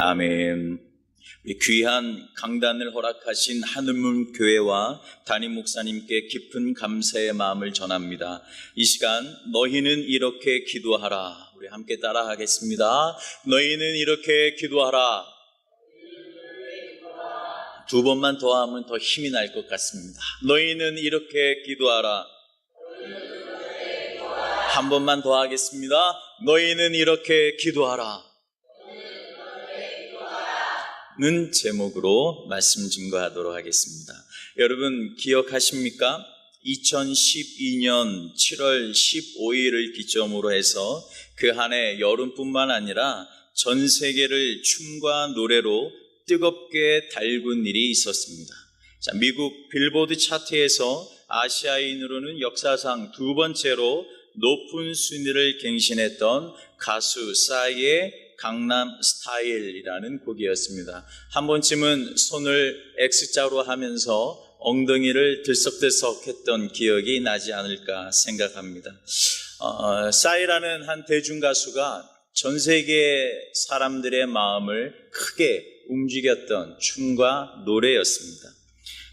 아멘. 우리 귀한 강단을 허락하신 하늘문 교회와 담임 목사님께 깊은 감사의 마음을 전합니다. 이 시간 너희는 이렇게 기도하라. 우리 함께 따라하겠습니다. 너희는 이렇게 기도하라. 두 번만 더 하면 더 힘이 날 것 같습니다. 너희는 이렇게 기도하라. 한 번만 더 하겠습니다. 너희는 이렇게 기도하라. 는 제목으로 말씀 증거하도록 하겠습니다. 여러분 기억하십니까? 2012년 7월 15일을 기점으로 해서 그 한 해 여름뿐만 아니라 전 세계를 춤과 노래로 뜨겁게 달군 일이 있었습니다. 자, 미국 빌보드 차트에서 아시아인으로는 역사상 두 번째로 높은 순위를 갱신했던 가수 싸이의 강남 스타일이라는 곡이었습니다. 한 번쯤은 손을 X자로 하면서 엉덩이를 들썩들썩했던 기억이 나지 않을까 생각합니다. 싸이라는 한 대중가수가 전 세계 사람들의 마음을 크게 움직였던 춤과 노래였습니다.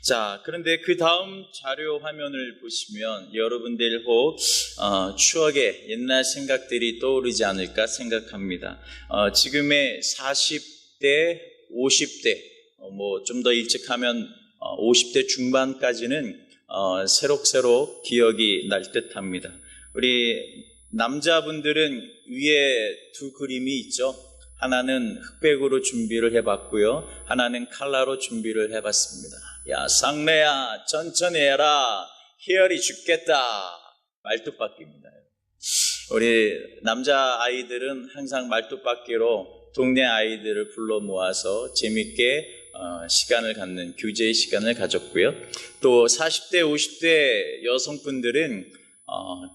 자, 그런데 그 다음 자료 화면을 보시면 여러분들 혹 추억의 옛날 생각들이 떠오르지 않을까 생각합니다. 지금의 40대, 50대, 좀 더 일찍 하면 50대 중반까지는 새록새록 기억이 날 듯합니다. 우리 남자분들은 위에 두 그림이 있죠. 하나는 흑백으로 준비를 해봤고요. 하나는 칼라로 준비를 해봤습니다. 야, 상래야, 천천히 해라. 희열이 죽겠다. 말뚝박기입니다. 우리 남자 아이들은 항상 말뚝박기로 동네 아이들을 불러 모아서 재밌게 시간을 갖는 교제의 시간을 가졌고요. 또 40대, 50대 여성분들은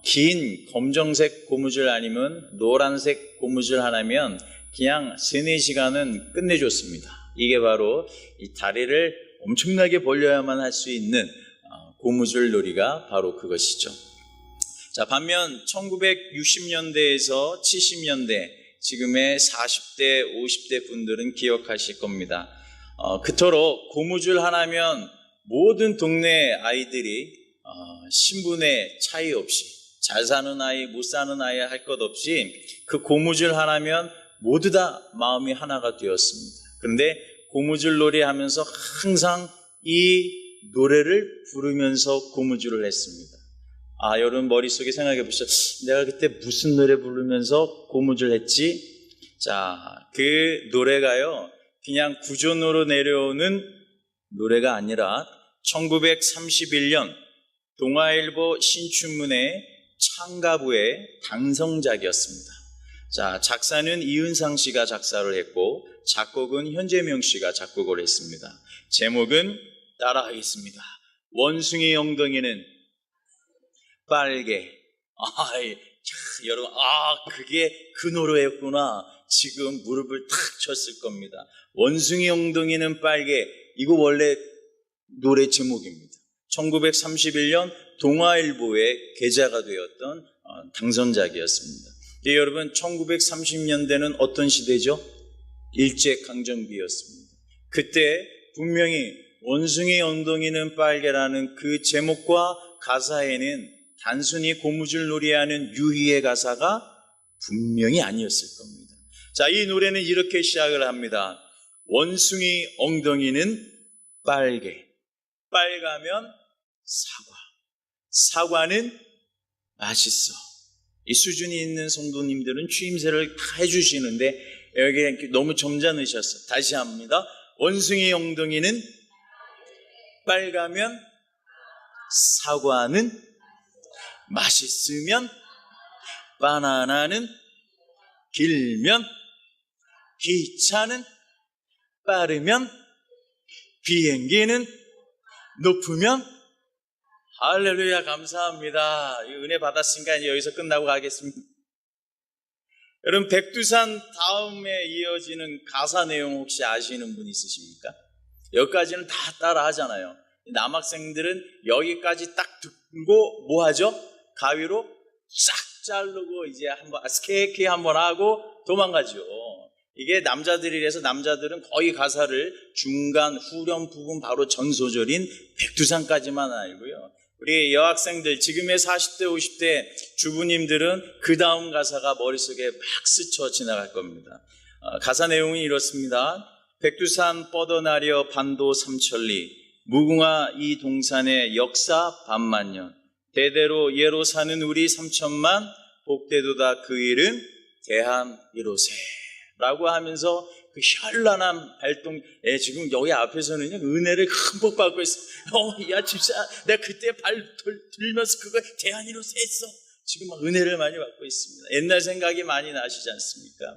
긴 검정색 고무줄 아니면 노란색 고무줄 하나면 그냥 3-4시간은 끝내줬습니다. 이게 바로 이 다리를 엄청나게 벌려야만 할 수 있는 고무줄 놀이가 바로 그것이죠. 자, 반면 1960년대에서 70년대 지금의 40대, 50대 분들은 기억하실 겁니다. 그토록 고무줄 하나면 모든 동네 아이들이 신분의 차이 없이 잘 사는 아이, 못 사는 아이 할 것 없이 그 고무줄 하나면 모두 다 마음이 하나가 되었습니다. 그런데 고무줄 놀이 하면서 항상 이 노래를 부르면서 고무줄을 했습니다. 여러분 머릿속에 생각해 보시죠. 내가 그때 무슨 노래 부르면서 고무줄 했지? 자, 그 노래가요, 그냥 구전으로 내려오는 노래가 아니라 1931년 동아일보 신춘문예 창가부의 당성작이었습니다. 자, 작사는 이은상 씨가 작사를 했고 작곡은 현재명 씨가 작곡을 했습니다. 제목은 따라하겠습니다. 원숭이 엉덩이는 빨개. 여러분, 그게 그 노래였구나. 지금 무릎을 탁 쳤을 겁니다. 원숭이 엉덩이는 빨개. 이거 원래 노래 제목입니다. 1931년 동아일보의 계자가 되었던 당선작이었습니다. 여러분, 1930년대는 어떤 시대죠? 일제강점기였습니다. 그때 분명히 원숭이 엉덩이는 빨개라는 그 제목과 가사에는 단순히 고무줄 놀이하는 유희의 가사가 분명히 아니었을 겁니다. 자, 이 노래는 이렇게 시작을 합니다. 원숭이 엉덩이는 빨개. 빨가면 사과. 사과는 맛있어. 이 수준이 있는 성도님들은 추임새를 다 해주시는데 여기 너무 점잖으셨어. 다시 합니다. 원숭이 엉덩이는 빨가면 사과는 맛있으면 바나나는 길면 기차는 빠르면 비행기는 높으면 할렐루야, 감사합니다. 은혜 받았으니까 이제 여기서 끝나고 가겠습니다. 여러분, 백두산 다음에 이어지는 가사 내용 혹시 아시는 분 있으십니까? 여기까지는 다 따라 하잖아요. 남학생들은 여기까지 딱 듣고 뭐 하죠? 가위로 싹 자르고 이제 한번 스케이크 한번 하고 도망가죠. 이게 남자들이라서 남자들은 거의 가사를 중간, 후렴 부분 바로 전소절인 백두산까지만 알고요. 우리 여학생들, 지금의 40대, 50대 주부님들은 그 다음 가사가 머릿속에 막 스쳐 지나갈 겁니다. 가사 내용이 이렇습니다. 백두산 뻗어나려 반도 삼천리, 무궁화 이 동산의 역사 반만년, 대대로 예로 사는 우리 3천만, 복되도다 그 일은 대한 이로세 라고 하면서 그 현란한 발동, 지금 여기 앞에서는요, 은혜를 흠뻑 받고 있어. 야, 진짜, 내가 그때 발 들면서 그거 대안이로서 했어. 지금 막 은혜를 많이 받고 있습니다. 옛날 생각이 많이 나시지 않습니까?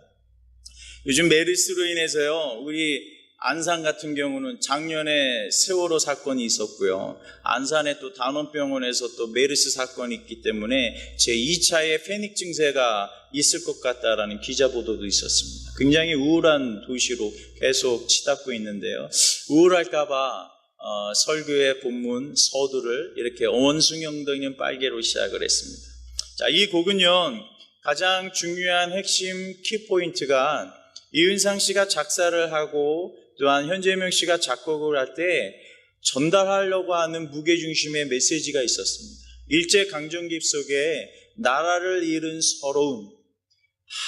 요즘 메르스로 인해서요, 우리 안산 같은 경우는 작년에 세월호 사건이 있었고요. 안산에 또 단원병원에서 또 메르스 사건이 있기 때문에 제2차의 패닉 증세가 있을 것 같다라는 기자 보도도 있었습니다. 굉장히 우울한 도시로 계속 치닫고 있는데요. 우울할까봐 설교의 본문 서두를 이렇게 원숭이엉덩이는 빨개로 시작을 했습니다. 자, 이 곡은요, 가장 중요한 핵심 키포인트가 이은상 씨가 작사를 하고 또한 현재명 씨가 작곡을 할 때 전달하려고 하는 무게중심의 메시지가 있었습니다. 일제강점기 속에 나라를 잃은 서러움,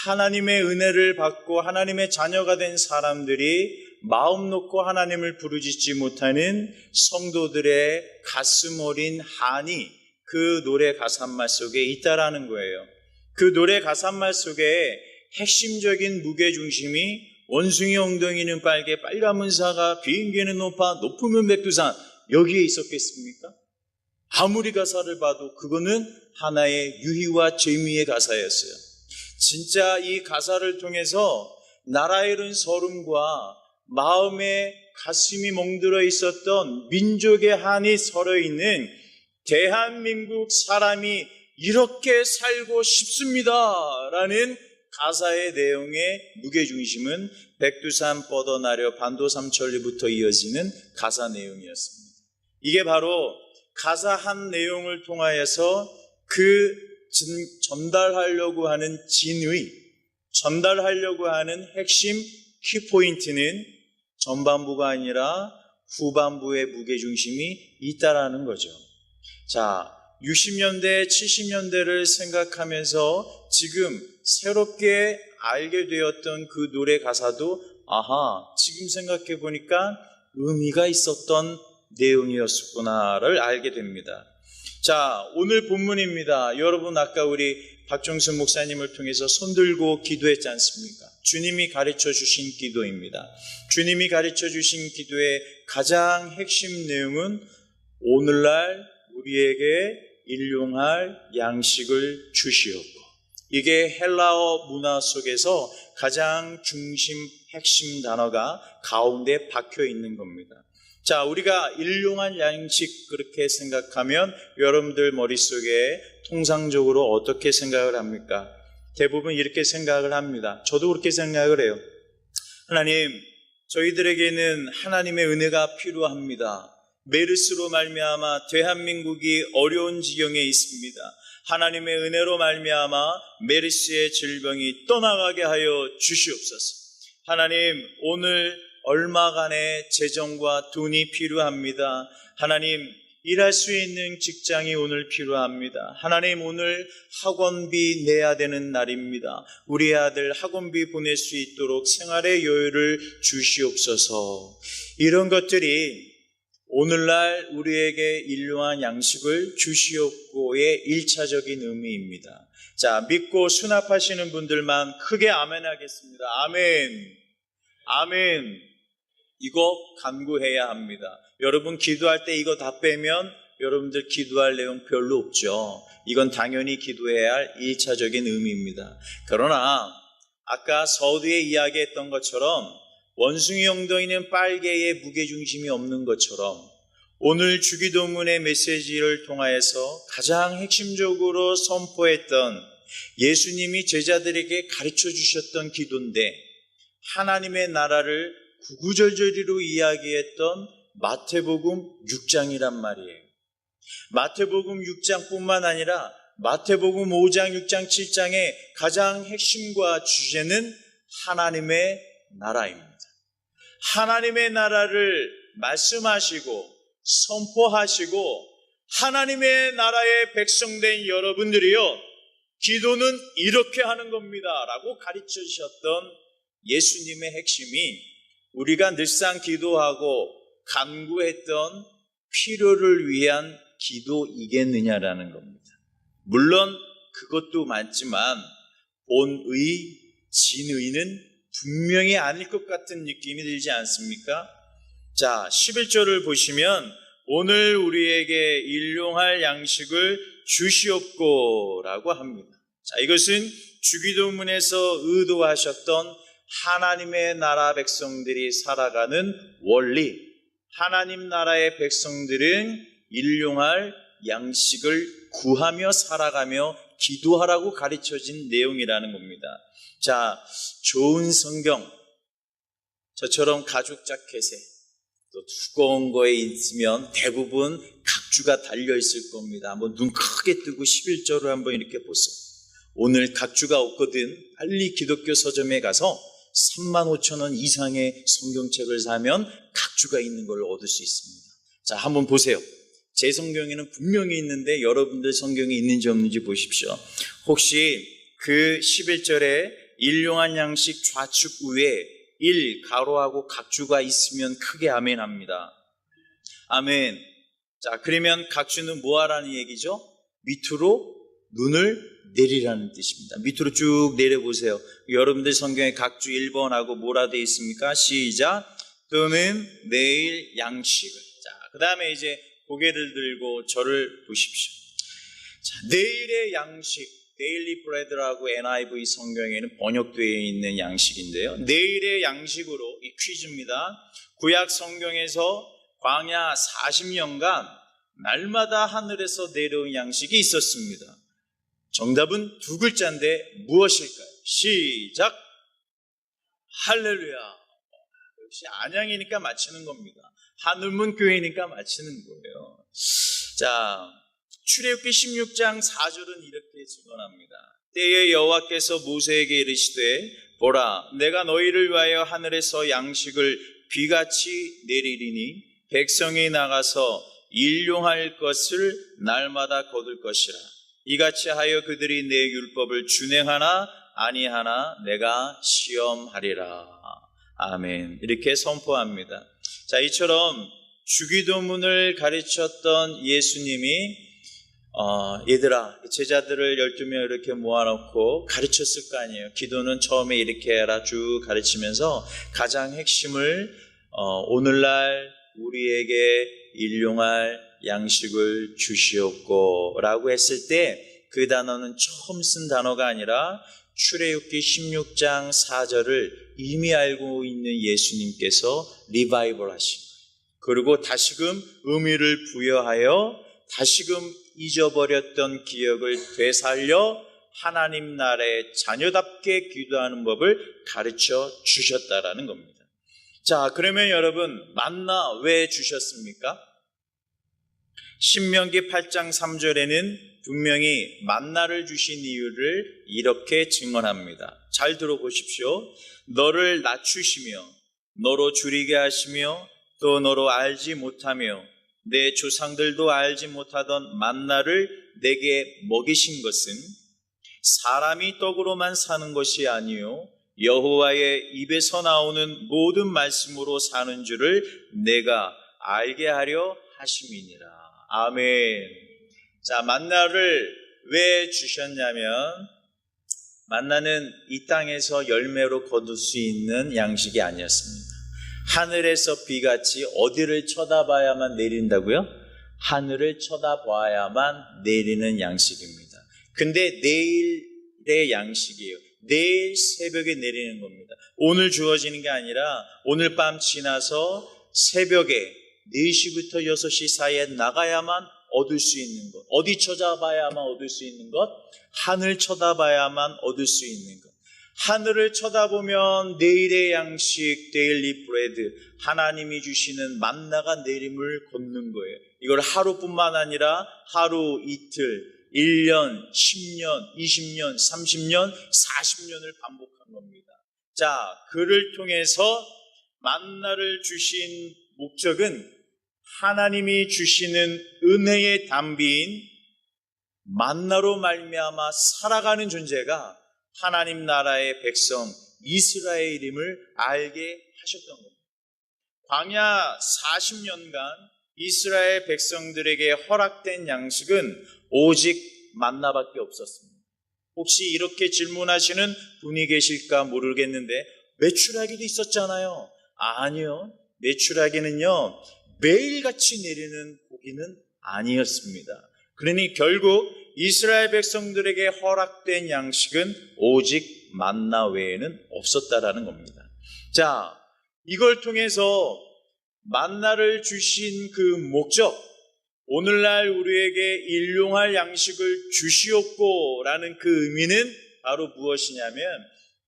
하나님의 은혜를 받고 하나님의 자녀가 된 사람들이 마음 놓고 하나님을 부르짖지 못하는 성도들의 가슴 어린 한이 그 노래 가사말 속에 있다라는 거예요. 그 노래 가사말 속에 핵심적인 무게중심이 원숭이 엉덩이는 빨개, 빨간 사가, 비행기는 높아, 높으면 백두산, 여기에 있었겠습니까? 아무리 가사를 봐도 그거는 하나의 유희와 재미의 가사였어요. 진짜 이 가사를 통해서 나라 잃은 서름과 마음에 가슴이 멍들어 있었던 민족의 한이 서려있는 대한민국 사람이 이렇게 살고 싶습니다 라는 가사의 내용의 무게중심은 백두산 뻗어나려 반도 삼천리부터 이어지는 가사 내용이었습니다. 이게 바로 가사 한 내용을 통하여서 그 전달하려고 하는 진의, 전달하려고 하는 핵심 키포인트는 전반부가 아니라 후반부의 무게중심이 있다라는 거죠. 자, 60년대, 70년대를 생각하면서 지금 새롭게 알게 되었던 그 노래 가사도 지금 생각해 보니까 의미가 있었던 내용이었구나를 알게 됩니다. 자, 오늘 본문입니다. 여러분 아까 우리 박종수 목사님을 통해서 손들고 기도했지 않습니까? 주님이 가르쳐 주신 기도입니다. 주님이 가르쳐 주신 기도의 가장 핵심 내용은 오늘날 우리에게 일용할 양식을 주시옵고, 이게 헬라어 문화 속에서 가장 중심 핵심 단어가 가운데 박혀 있는 겁니다. 자, 우리가 일용할 양식 그렇게 생각하면 여러분들 머릿속에 통상적으로 어떻게 생각을 합니까? 대부분 이렇게 생각을 합니다. 저도 그렇게 생각을 해요. 하나님, 저희들에게는 하나님의 은혜가 필요합니다. 메르스로 말미암아 대한민국이 어려운 지경에 있습니다. 하나님의 은혜로 말미암아 메르스의 질병이 떠나가게 하여 주시옵소서. 하나님, 오늘 얼마간의 재정과 돈이 필요합니다. 하나님, 일할 수 있는 직장이 오늘 필요합니다. 하나님, 오늘 학원비 내야 되는 날입니다. 우리 아들 학원비 보낼 수 있도록 생활의 여유를 주시옵소서. 이런 것들이 오늘날 우리에게 일용할 양식을 주시옵고의 1차적인 의미입니다. 자, 믿고 수납하시는 분들만 크게 아멘 하겠습니다. 아멘. 아멘. 이거 간구해야 합니다. 여러분 기도할 때 이거 다 빼면 여러분들 기도할 내용 별로 없죠. 이건 당연히 기도해야 할 1차적인 의미입니다. 그러나 아까 서두에 이야기했던 것처럼 원숭이 엉덩이는 빨개의 무게중심이 없는 것처럼 오늘 주기도문의 메시지를 통하여서 가장 핵심적으로 선포했던 예수님이 제자들에게 가르쳐 주셨던 기도인데, 하나님의 나라를 구구절절히로 이야기했던 마태복음 6장이란 말이에요. 마태복음 6장뿐만 아니라 마태복음 5장, 6장, 7장의 가장 핵심과 주제는 하나님의 나라입니다. 하나님의 나라를 말씀하시고 선포하시고 하나님의 나라의 백성된 여러분들이요, 기도는 이렇게 하는 겁니다 라고 가르쳐 주셨던 예수님의 핵심이 우리가 늘상 기도하고 간구했던 필요를 위한 기도이겠느냐라는 겁니다. 물론 그것도 맞지만 본의, 진의는 분명히 아닐 것 같은 느낌이 들지 않습니까? 자, 11절을 보시면 오늘 우리에게 일용할 양식을 주시옵고 라고 합니다. 자, 이것은 주기도문에서 의도하셨던 하나님의 나라 백성들이 살아가는 원리, 하나님 나라의 백성들은 일용할 양식을 구하며 살아가며 기도하라고 가르쳐진 내용이라는 겁니다. 자, 좋은 성경, 저처럼 가죽 자켓에 또 두꺼운 거에 있으면 대부분 각주가 달려있을 겁니다. 한번 눈 크게 뜨고 11절을 한번 이렇게 보세요. 오늘 각주가 없거든 빨리 기독교 서점에 가서 35,000원 이상의 성경책을 사면 각주가 있는 걸 얻을 수 있습니다. 자, 한번 보세요. 제 성경에는 분명히 있는데 여러분들 성경에 있는지 없는지 보십시오. 혹시 그 11절에 일용한 양식 좌측 위에 1 가로하고 각주가 있으면 크게 아멘 합니다. 아멘. 자, 그러면 각주는 뭐 하라는 얘기죠? 밑으로 눈을 내리라는 뜻입니다. 밑으로 쭉 내려보세요. 여러분들 성경에 각주 1번하고 뭐라 되어 있습니까? 시작. 또는 내일 양식을. 자, 그 다음에 이제 고개를 들고 저를 보십시오. 자, 내일의 양식, 데일리 브레드라고 NIV 성경에는 번역되어 있는 양식인데요. 내일의 양식으로 이 퀴즈입니다. 구약 성경에서 광야 40년간 날마다 하늘에서 내려온 양식이 있었습니다. 정답은 두 글자인데 무엇일까요? 시작. 할렐루야. 역시 안양이니까 맞히는 겁니다. 하늘문 교회니까 맞히는 거예요. 자, 출애굽기 16장 4절은 이렇게 증언합니다. 때에 여호와께서 모세에게 이르시되 보라, 내가 너희를 위하여 하늘에서 양식을 비같이 내리리니 백성이 나가서 일용할 것을 날마다 거둘 것이라. 이같이 하여 그들이 내 율법을 준행하나 아니하나 내가 시험하리라. 아멘. 이렇게 선포합니다. 자, 이처럼 주기도문을 가르쳤던 예수님이 얘들아, 제자들을 12명 이렇게 모아놓고 가르쳤을 거 아니에요. 기도는 처음에 이렇게 해라 쭉 가르치면서 가장 핵심을 오늘날 우리에게 일용할 양식을 주시옵고 라고 했을 때 그 단어는 처음 쓴 단어가 아니라 출애굽기 16장 4절을 이미 알고 있는 예수님께서 리바이벌 하신 거예요. 그리고 다시금 의미를 부여하여 다시금 잊어버렸던 기억을 되살려 하나님 나라의 자녀답게 기도하는 법을 가르쳐 주셨다라는 겁니다. 자, 그러면 여러분, 만나 왜 주셨습니까? 신명기 8장 3절에는 분명히 만나를 주신 이유를 이렇게 증언합니다. 잘 들어보십시오. 너를 낮추시며 너로 줄이게 하시며 또 너로 알지 못하며 내 조상들도 알지 못하던 만나를 내게 먹이신 것은 사람이 떡으로만 사는 것이 아니요 여호와의 입에서 나오는 모든 말씀으로 사는 줄을 내가 알게 하려 하심이니라. 아멘. 자, 만나를 왜 주셨냐면 만나는 이 땅에서 열매로 거둘 수 있는 양식이 아니었습니다. 하늘에서 비같이 어디를 쳐다봐야만 내린다고요? 하늘을 쳐다봐야만 내리는 양식입니다. 근데 내일의 양식이에요. 내일 새벽에 내리는 겁니다. 오늘 주어지는 게 아니라 오늘 밤 지나서 새벽에 4시부터 6시 사이에 나가야만 얻을 수 있는 것. 어디 쳐다봐야만 얻을 수 있는 것? 하늘 쳐다봐야만 얻을 수 있는 것. 하늘을 쳐다보면 내일의 양식, 데일리 브레드, 하나님이 주시는 만나가 내림을 걷는 거예요. 이걸 하루뿐만 아니라 하루, 이틀, 1년, 10년, 20년, 30년, 40년을 반복한 겁니다. 자, 그를 통해서 만나를 주신 목적은 하나님이 주시는 은혜의 담비인 만나로 말미암아 살아가는 존재가 하나님 나라의 백성 이스라엘임을 알게 하셨던 겁니다. 광야 40년간 이스라엘 백성들에게 허락된 양식은 오직 만나밖에 없었습니다. 혹시 이렇게 질문하시는 분이 계실까 모르겠는데 메추라기도 있었잖아요. 아니요. 메추라기는요, 매일같이 내리는 고기는 아니었습니다. 그러니 결국 이스라엘 백성들에게 허락된 양식은 오직 만나 외에는 없었다라는 겁니다. 자, 이걸 통해서 만나를 주신 그 목적, 오늘날 우리에게 일용할 양식을 주시옵고라는 그 의미는 바로 무엇이냐면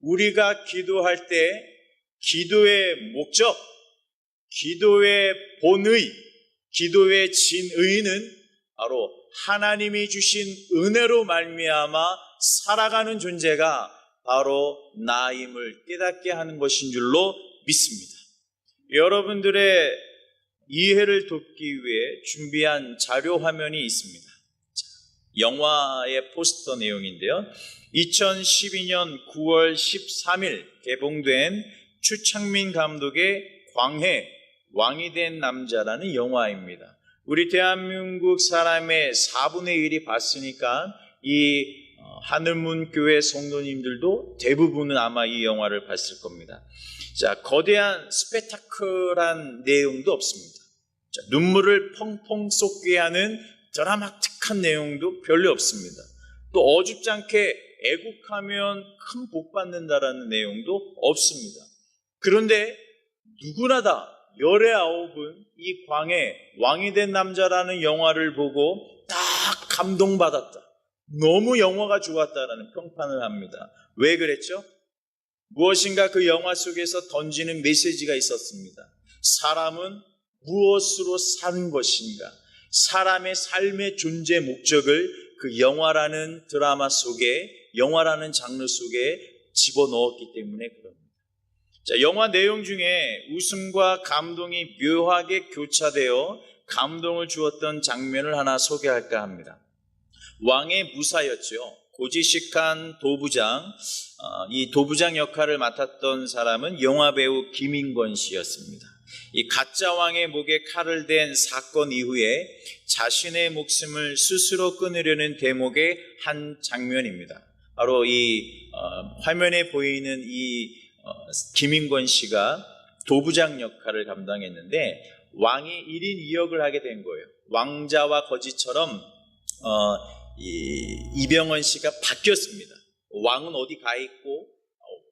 우리가 기도할 때 기도의 목적, 기도의 본의, 기도의 진의는 바로 하나님이 주신 은혜로 말미암아 살아가는 존재가 바로 나임을 깨닫게 하는 것인 줄로 믿습니다. 여러분들의 이해를 돕기 위해 준비한 자료 화면이 있습니다. 영화의 포스터 내용인데요. 2012년 9월 13일 개봉된 추창민 감독의 광해, 왕이 된 남자라는 영화입니다. 우리 대한민국 사람의 4분의 1이 봤으니까 이 하늘문 교회 성도님들도 대부분은 아마 이 영화를 봤을 겁니다. 자, 거대한 스펙타클한 내용도 없습니다. 자, 눈물을 펑펑 쏟게 하는 드라마틱한 내용도 별로 없습니다. 또 어줍지 않게 애국하면 큰 복 받는다라는 내용도 없습니다. 그런데 누구나 다 열의 아홉은 이 광해 왕이 된 남자라는 영화를 보고 딱 감동받았다. 너무 영화가 좋았다라는 평판을 합니다. 왜 그랬죠? 무엇인가 그 영화 속에서 던지는 메시지가 있었습니다. 사람은 무엇으로 사는 것인가? 사람의 삶의 존재 목적을 그 영화라는 드라마 속에, 영화라는 장르 속에 집어넣었기 때문에 그럽니다. 자, 영화 내용 중에 웃음과 감동이 묘하게 교차되어 감동을 주었던 장면을 하나 소개할까 합니다. 왕의 무사였죠. 고지식한 도부장, 이 도부장 역할을 맡았던 사람은 영화배우 김인권 씨였습니다. 이 가짜 왕의 목에 칼을 댄 사건 이후에 자신의 목숨을 스스로 끊으려는 대목의 한 장면입니다. 바로 이 화면에 보이는 이 김인권 씨가 도부장 역할을 감당했는데 왕이 1인 2역을 하게 된 거예요. 왕자와 거지처럼 이병헌 씨가 바뀌었습니다. 왕은 어디 가 있고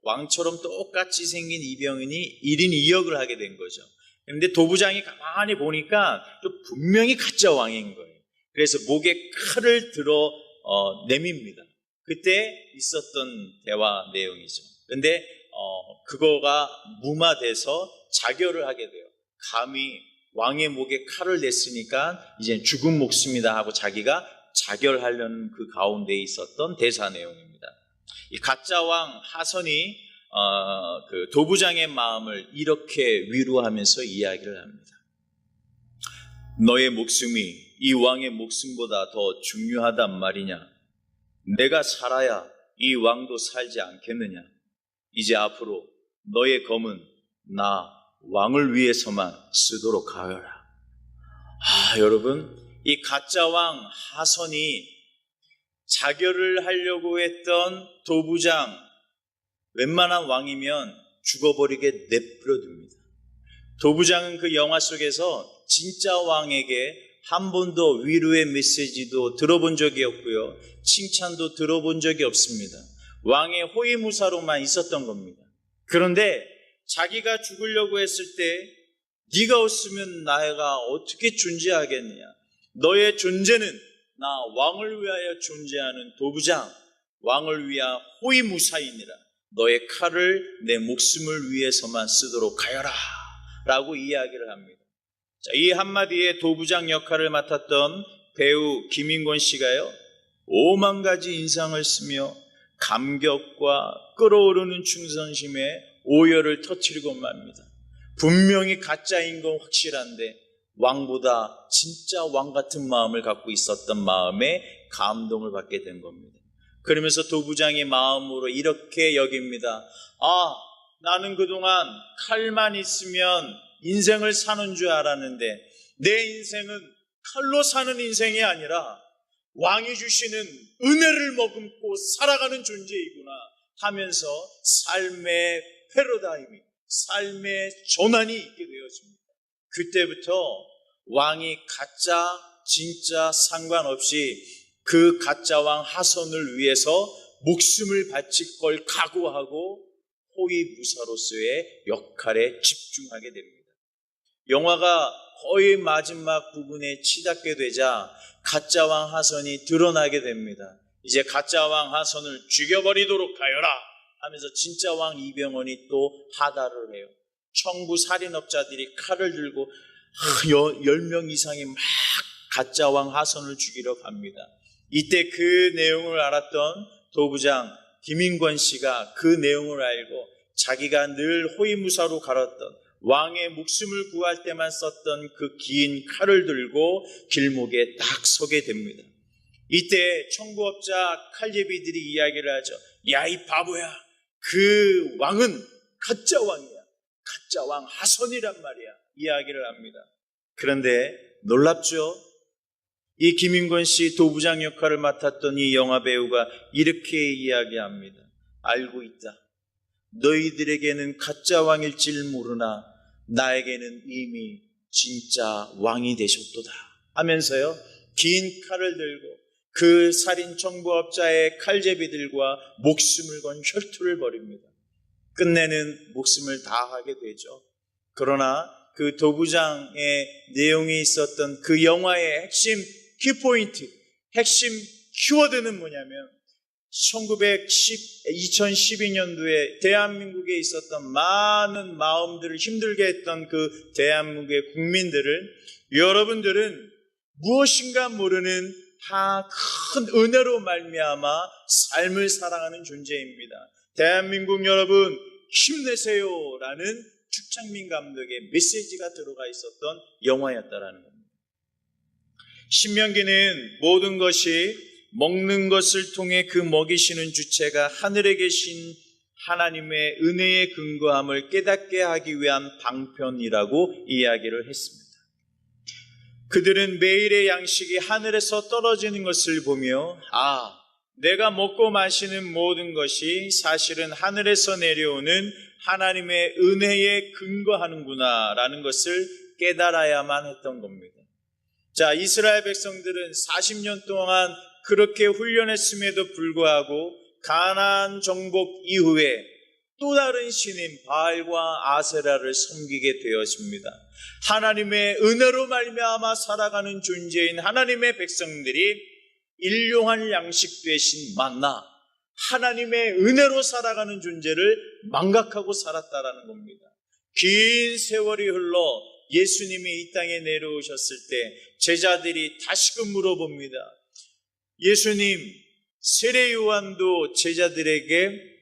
왕처럼 똑같이 생긴 이병헌이 1인 2역을 하게 된 거죠. 그런데 도부장이 가만히 보니까 또 분명히 가짜 왕인 거예요. 그래서 목에 칼을 들어 내밉니다. 그때 있었던 대화 내용이죠. 그런데 그거가 무마돼서 자결을 하게 돼요. 감히 왕의 목에 칼을 냈으니까 이제 죽은 목숨이다 하고 자기가 자결하려는 그 가운데 있었던 대사 내용입니다. 이 가짜 왕 하선이 그 도부장의 마음을 이렇게 위로하면서 이야기를 합니다. 너의 목숨이 이 왕의 목숨보다 더 중요하단 말이냐? 내가 살아야 이 왕도 살지 않겠느냐? 이제 앞으로 너의 검은 나 왕을 위해서만 쓰도록 하여라. 여러분, 이 가짜 왕 하선이 자결을 하려고 했던 도부장, 웬만한 왕이면 죽어버리게 내버려둡니다. 도부장은 그 영화 속에서 진짜 왕에게 한 번도 위로의 메시지도 들어본 적이 없고요, 칭찬도 들어본 적이 없습니다. 왕의 호위무사로만 있었던 겁니다. 그런데 자기가 죽으려고 했을 때 네가 없으면 나가 어떻게 존재하겠느냐? 너의 존재는 나 왕을 위하여 존재하는 도부장, 왕을 위하 호위무사이니라. 너의 칼을 내 목숨을 위해서만 쓰도록 하여라 라고 이야기를 합니다. 자, 이 한마디에 도부장 역할을 맡았던 배우 김인권 씨가요, 5만 가지 인상을 쓰며 감격과 끓어오르는 충성심에 오열을 터뜨리고 맙니다. 분명히 가짜인 건 확실한데 왕보다 진짜 왕 같은 마음을 갖고 있었던 마음에 감동을 받게 된 겁니다. 그러면서 도부장의 마음으로 이렇게 여깁니다. 나는 그동안 칼만 있으면 인생을 사는 줄 알았는데 내 인생은 칼로 사는 인생이 아니라 왕이 주시는 은혜를 머금고 살아가는 존재이구나 하면서 삶의 패러다임이, 삶의 전환이 있게 되었습니다. 그때부터 왕이 가짜, 진짜 상관없이 그 가짜 왕 하선을 위해서 목숨을 바칠 걸 각오하고 호위무사로서의 역할에 집중하게 됩니다. 영화가 거의 마지막 부분에 치닫게 되자 가짜 왕 하선이 드러나게 됩니다. 이제 가짜 왕 하선을 죽여버리도록 하여라 하면서 진짜 왕 이병헌이 또 하달을 해요. 청부 살인업자들이 칼을 들고 10명 이상이 막 가짜 왕 하선을 죽이러 갑니다. 이때 그 내용을 알았던 도부장 김인권 씨가 그 내용을 알고 자기가 늘 호위무사로 갈았던 왕의 목숨을 구할 때만 썼던 그 긴 칼을 들고 길목에 딱 서게 됩니다. 이때 청부업자 칼제비들이 이야기를 하죠. 야, 이 바보야, 그 왕은 가짜 왕이야, 가짜 왕 하선이란 말이야, 이야기를 합니다. 그런데 놀랍죠? 이 김인권 씨 도부장 역할을 맡았던 이 영화 배우가 이렇게 이야기합니다. 알고 있다. 너희들에게는 가짜 왕일지를 모르나 나에게는 이미 진짜 왕이 되셨도다 하면서요, 긴 칼을 들고 그 살인 청부업자의 칼제비들과 목숨을 건 혈투를 벌입니다. 끝내는 목숨을 다하게 되죠. 그러나 그 도부장의 내용이 있었던 그 영화의 핵심 키포인트, 핵심 키워드는 뭐냐면 2012년도에 대한민국에 있었던 많은 마음들을 힘들게 했던 그 대한민국의 국민들을 여러분들은 무엇인가 모르는 다 큰 은혜로 말미암아 삶을 살아가는 존재입니다. 대한민국 여러분 힘내세요라는 축창민 감독의 메시지가 들어가 있었던 영화였다라는 겁니다. 신명기는 모든 것이 먹는 것을 통해 그 먹이시는 주체가 하늘에 계신 하나님의 은혜의 근거함을 깨닫게 하기 위한 방편이라고 이야기를 했습니다. 그들은 매일의 양식이 하늘에서 떨어지는 것을 보며 내가 먹고 마시는 모든 것이 사실은 하늘에서 내려오는 하나님의 은혜에 근거하는구나 라는 것을 깨달아야만 했던 겁니다. 자, 이스라엘 백성들은 40년 동안 그렇게 훈련했음에도 불구하고 가나안 정복 이후에 또 다른 신인 바알과 아세라를 섬기게 되었습니다. 하나님의 은혜로 말미암아 살아가는 존재인 하나님의 백성들이 일용할 양식 대신 만나 하나님의 은혜로 살아가는 존재를 망각하고 살았다라는 겁니다. 긴 세월이 흘러 예수님이 이 땅에 내려오셨을 때 제자들이 다시금 물어봅니다. 예수님, 세례 요한도 제자들에게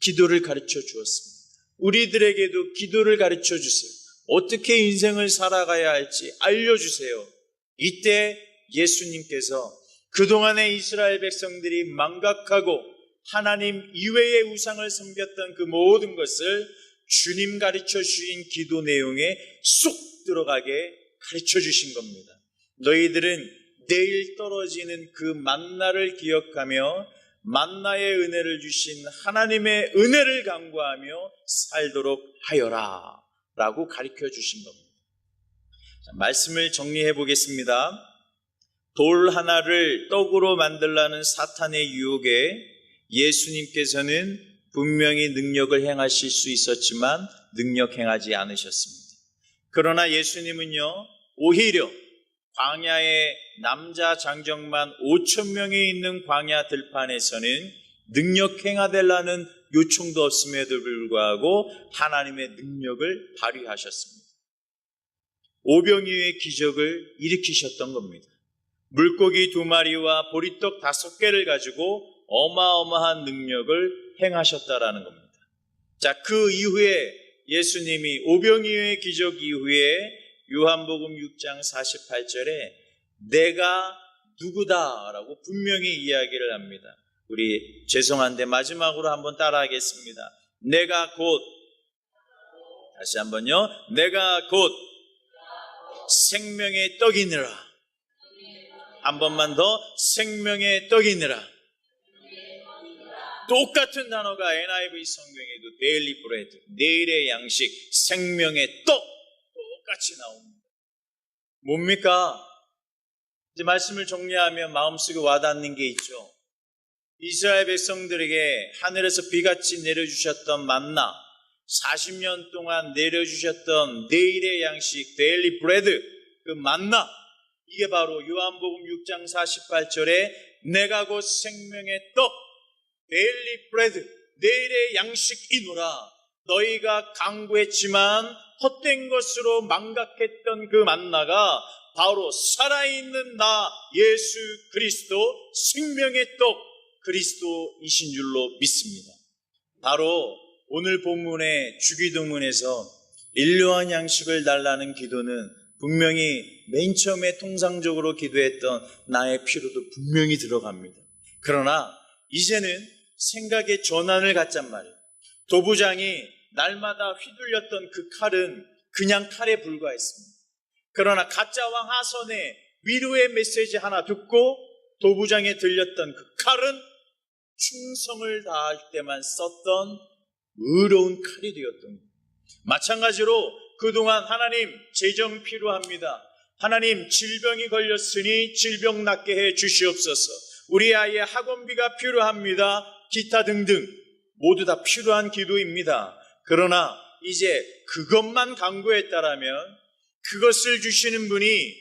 기도를 가르쳐 주었습니다. 우리들에게도 기도를 가르쳐 주세요. 어떻게 인생을 살아가야 할지 알려주세요. 이때 예수님께서 그동안의 이스라엘 백성들이 망각하고 하나님 이외의 우상을 섬겼던 그 모든 것을 주님 가르쳐 주신 기도 내용에 쏙 들어가게 가르쳐 주신 겁니다. 너희들은 내일 떨어지는 그 만나를 기억하며 만나의 은혜를 주신 하나님의 은혜를 간구하며 살도록 하여라 라고 가르쳐 주신 겁니다. 자, 말씀을 정리해 보겠습니다. 돌 하나를 떡으로 만들라는 사탄의 유혹에 예수님께서는 분명히 능력을 행하실 수 있었지만 능력 행하지 않으셨습니다. 그러나 예수님은요, 오히려 광야에 남자 장정만 5,000명이 있는 광야 들판에서는 능력 행하달라는 요청도 없음에도 불구하고 하나님의 능력을 발휘하셨습니다. 오병이어의 기적을 일으키셨던 겁니다. 물고기 2마리와 보리떡 5개를 가지고 어마어마한 능력을 행하셨다라는 겁니다. 자, 그 이후에 예수님이 오병이어의 기적 이후에 요한복음 6장 48절에 내가 누구다라고 분명히 이야기를 합니다. 우리 죄송한데 마지막으로 한번 따라하겠습니다. 내가 곧, 다시 한번요. 내가 곧 생명의 떡이니라. 한 번만 더, 생명의 떡이니라. 똑같은 단어가 NIV 성경에도 데일리 브레드, 내일의 양식, 생명의 떡 똑같이 나옵니다. 뭡니까? 이제 말씀을 정리하면 마음속에 와닿는 게 있죠. 이스라엘 백성들에게 하늘에서 비같이 내려주셨던 만나, 40년 동안 내려주셨던 내일의 양식, 데일리 브레드, 그 만나, 이게 바로 요한복음 6장 48절에 내가 곧 생명의 떡, 데일리 브레드, 내일의 양식이노라. 너희가 강구했지만 헛된 것으로 망각했던 그 만나가 바로 살아있는 나 예수 그리스도 생명의 떡 그리스도이신 줄로 믿습니다. 바로 오늘 본문의 주기도문에서 일용할 양식을 달라는 기도는 분명히 맨 처음에 통상적으로 기도했던 나의 피로도 분명히 들어갑니다. 그러나 이제는 생각의 전환을 갖잔 말이에요. 도부장이 날마다 휘둘렸던 그 칼은 그냥 칼에 불과했습니다. 그러나 가짜 왕 하선의 위로의 메시지 하나 듣고 도부장에 들렸던 그 칼은 충성을 다할 때만 썼던 의로운 칼이 되었던 거예요. 마찬가지로 그동안 하나님 재정 필요합니다. 하나님 질병이 걸렸으니 질병 낫게 해 주시옵소서. 우리 아이의 학원비가 필요합니다. 기타 등등 모두 다 필요한 기도입니다. 그러나 이제 그것만 간구했다라면 그것을 주시는 분이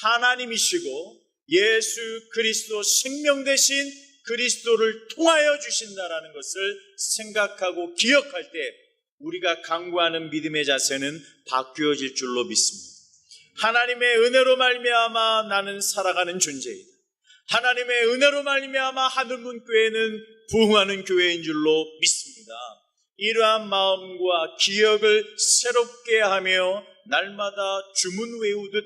하나님이시고 예수 그리스도 생명 대신 그리스도를 통하여 주신다라는 것을 생각하고 기억할 때 우리가 간구하는 믿음의 자세는 바뀌어질 줄로 믿습니다. 하나님의 은혜로 말미암아 나는 살아가는 존재이다. 하나님의 은혜로 말미암아 하늘문 교회는 부흥하는 교회인 줄로 믿습니다. 이러한 마음과 기억을 새롭게 하며 날마다 주문 외우듯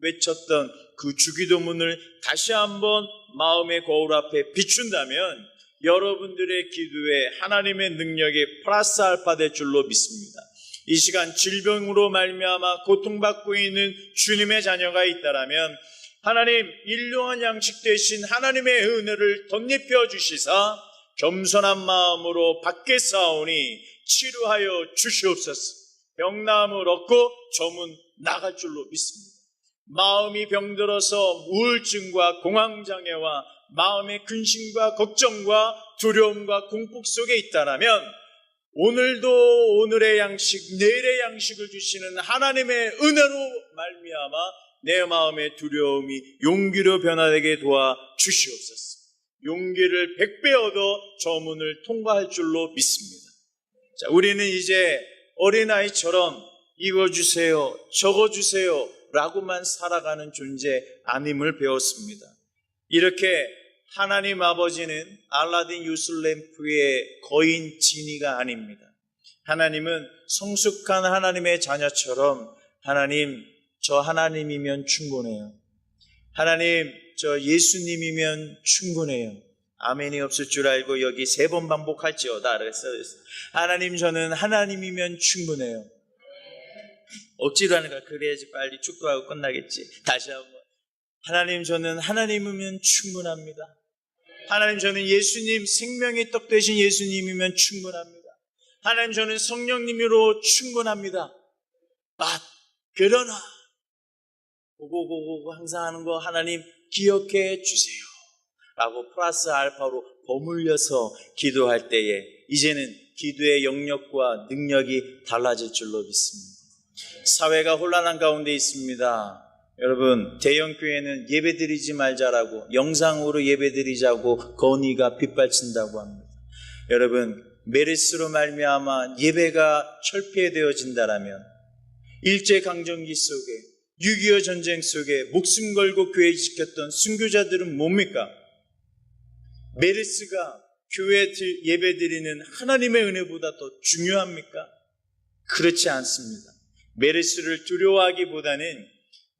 외쳤던 그 주기도문을 다시 한번 마음의 거울 앞에 비춘다면 여러분들의 기도에 하나님의 능력이 플러스 알파 될 줄로 믿습니다. 이 시간 질병으로 말미암아 고통받고 있는 주님의 자녀가 있다라면 하나님 일용할 양식 대신 하나님의 은혜를 덧입혀 주시사 겸손한 마음으로 받게 싸우니 치료하여 주시옵소서. 병나음을 얻고 저문 나갈 줄로 믿습니다. 마음이 병들어서 우울증과 공황장애와 마음의 근심과 걱정과 두려움과 공포 속에 있다라면 오늘도 오늘의 양식, 내일의 양식을 주시는 하나님의 은혜로 말미암아 내 마음의 두려움이 용기로 변화되게 도와 주시옵소서. 용기를 100배 얻어 저 문을 통과할 줄로 믿습니다. 자, 우리는 이제 어린아이처럼 이거 주세요, 저거 주세요 라고만 살아가는 존재 아님을 배웠습니다. 이렇게 하나님 아버지는 알라딘 유슬램프의 거인 지니가 아닙니다. 하나님은 성숙한 하나님의 자녀처럼 하나님, 저 하나님이면 충분해요. 하나님, 저 예수님이면 충분해요. 아멘이 없을 줄 알고 여기 3번 반복할지어다 그랬어요. 하나님, 저는 하나님이면 충분해요. 억지로 하는 거야. 그래야지 빨리 축도하고 끝나겠지. 다시 한번. 하나님, 저는 하나님이면 충분합니다. 하나님, 저는 예수님, 생명의 떡 되신 예수님이면 충분합니다. 하나님, 저는 성령님으로 충분합니다. 그러나 고고고고 항상 하는 거 하나님 기억해 주세요 라고 플러스 알파로 버물려서 기도할 때에 이제는 기도의 영역과 능력이 달라질 줄로 믿습니다. 사회가 혼란한 가운데 있습니다. 여러분, 대형교회는 예배드리지 말자라고, 영상으로 예배드리자고 건의가 빗발친다고 합니다. 여러분, 메르스로 말미암아 예배가 철폐되어진다라면 일제강점기 속에 6.25 전쟁 속에 목숨 걸고 교회 지켰던 순교자들은 뭡니까? 메르스가 교회 예배 드리는 하나님의 은혜보다 더 중요합니까? 그렇지 않습니다. 메르스를 두려워하기보다는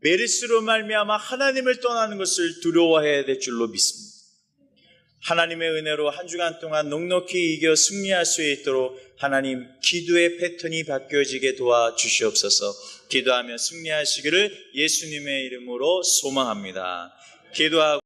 메르스로 말미암아 하나님을 떠나는 것을 두려워해야 될 줄로 믿습니다. 하나님의 은혜로 한 주간 동안 넉넉히 이겨 승리할 수 있도록 하나님 기도의 패턴이 바뀌어지게 도와주시옵소서. 기도하며 승리하시기를 예수님의 이름으로 소망합니다. 기도하고